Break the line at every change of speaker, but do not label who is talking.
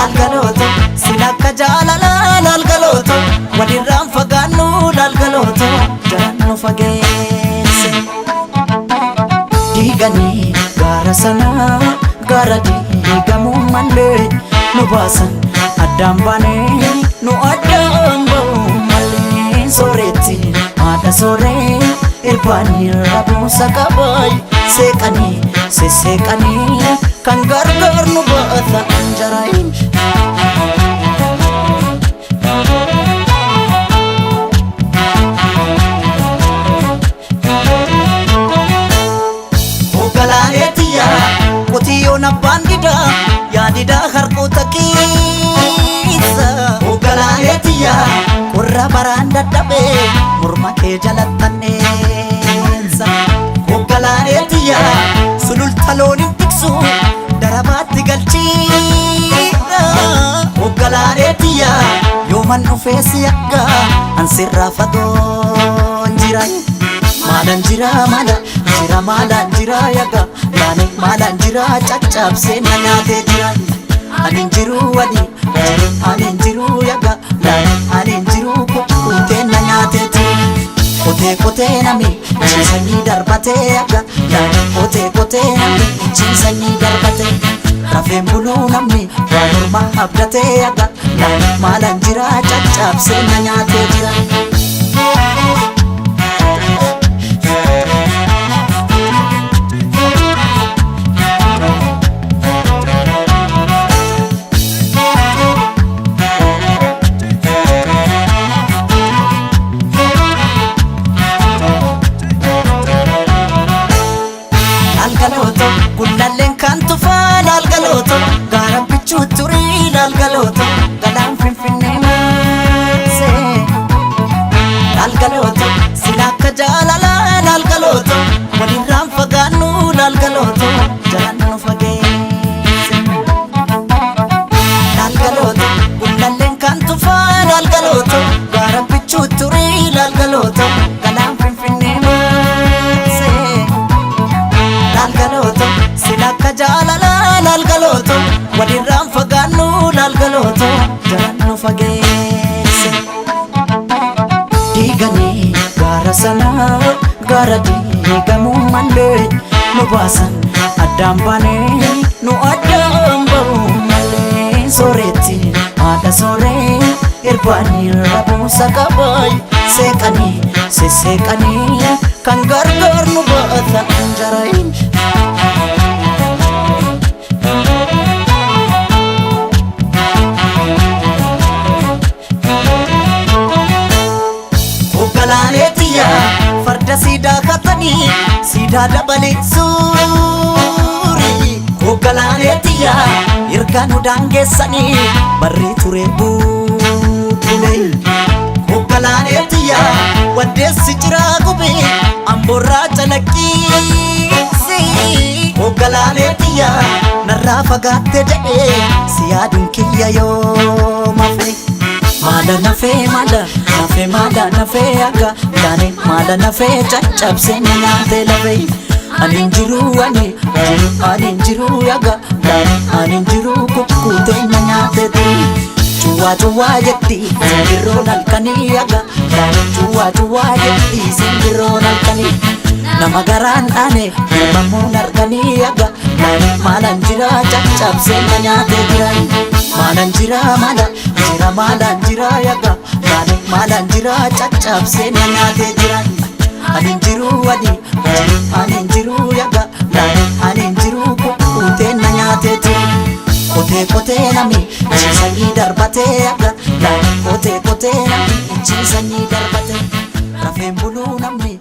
lalgaloto silakka jaalala lalgaloto walirraan fagaannu lalgaloto jaannu fageesse diiganii gaara sanaa gaara diigamuu malee nu baasan addaan baanee nu addaan ba'uu malee sooretti haadha sooree irbaanii rabuusa qabaay seeqanii sesseeqanii kan gargaar nu baata anjaraayin hoggalaaleetiya qotiyyoon abbaan didaa yaadidaa harkoota keessa hoggalaaleetiya qorra baraan dadhabee morma kee jalattanneessa hoggalaaleetiya sululta looniin tiksu darabaatti galchiidha hoggalaaleetiya yooman dhufee si akka ansirraa fagoon jira maalan jira maalan jira yaga yaani maalan jira caccabsee na nyaatee jira anin jiru anin jiru yaga anin jiru kukkutee na nyaatee jira kotee nami ciisanii darbatee yaga kotee nami ciisanii darbatee rafeen buluu namni waan ormaa abdatee yaga maalan jira caccabsee na nyaatee jira lalgaloto gullalleen kan tufaa lalgaloto gaara bichuu turii lalgaloto galaan finfinnee maasee lalgaloto silakka jaalala lalgaloto walirraan fagaannu lalgaloto jaannu fageesse lalgaloto gullalleen kan tufaa lalgaloto gaara bichuu turii lalgaloto galaan finfinnee maasee lalgaloto silakka jaalala lalgaloto walirraan fagaannu lalgaloto jaannu fageesse diiganii gaara sanaa gaara diigamuu malee nu baasan addaan baanee nu addaan ba'uu malee sooretti haadha sooree irbaanii rabuusa qabaay seeqanii sesseeqanii kan gargaar nu baata anjaraayin hoggalaaleetiya farda siidaa katanii siidaa dabalee suurii hoggalaaleetiya erga nu daangeessanii barrii ture buutulee hoggalaaleetiya waddeessi jiraa gubee amboorraa calaqqiisi hoggalaaleetiya narraa fagaatte jedhee si yaaduun kiyya yoo mafe maala nafee aga yaani maala nafee caccabsee na nyaatee lafee anin jiru anin jiru yaga anin jiru kukkutee na nyaatee cuwaa jetti simbirroon halkanii yaga cuwaa jetti simbirroon halkanii nama garaan dhaane hirmamuun arganii yaga maalan jira caccabsee na nyaatee jiran maalan jira yaga maalan jira caccabsee na nyaatee jiran anin jiru yaga anin jiru kukkutee na nyaatee jiran kotee nami ciisanii darbatee yaga kotee nami ciisanii darbatee rafeen buluu namni